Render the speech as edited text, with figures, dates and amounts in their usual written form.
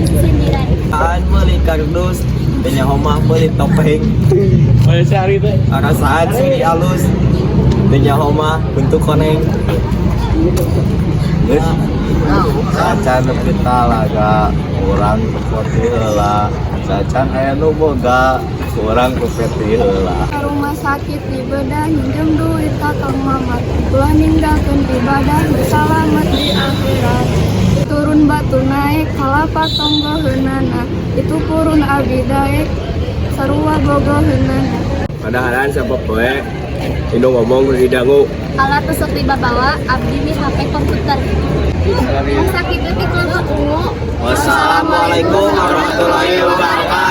dan sindiran. Aan meuli kardus, tanya homah meuli topeng. Oleh sehari itu. Arasaan sini alus, tanya homah bentuk koneng. Geus. Sacan kita laga kurang seperti heula. Sacan aya nu boga kurang seperti heula. Rumah sakit di bedah minjem duit kakang mamat. Ulah ninggalkeun ibadah selamat di akhirat. Turun batu naik kalapa tonggoheunana. Itu purun abdi daek sarua bogoheunana. Padahal siapa poe Indo ngomong ku didangu. Alat tusuk dibawa abdi mi HP komputer. Rumah sakit detik kelompok ungu. Wassalamualaikum warahmatullahi wabarakatuh.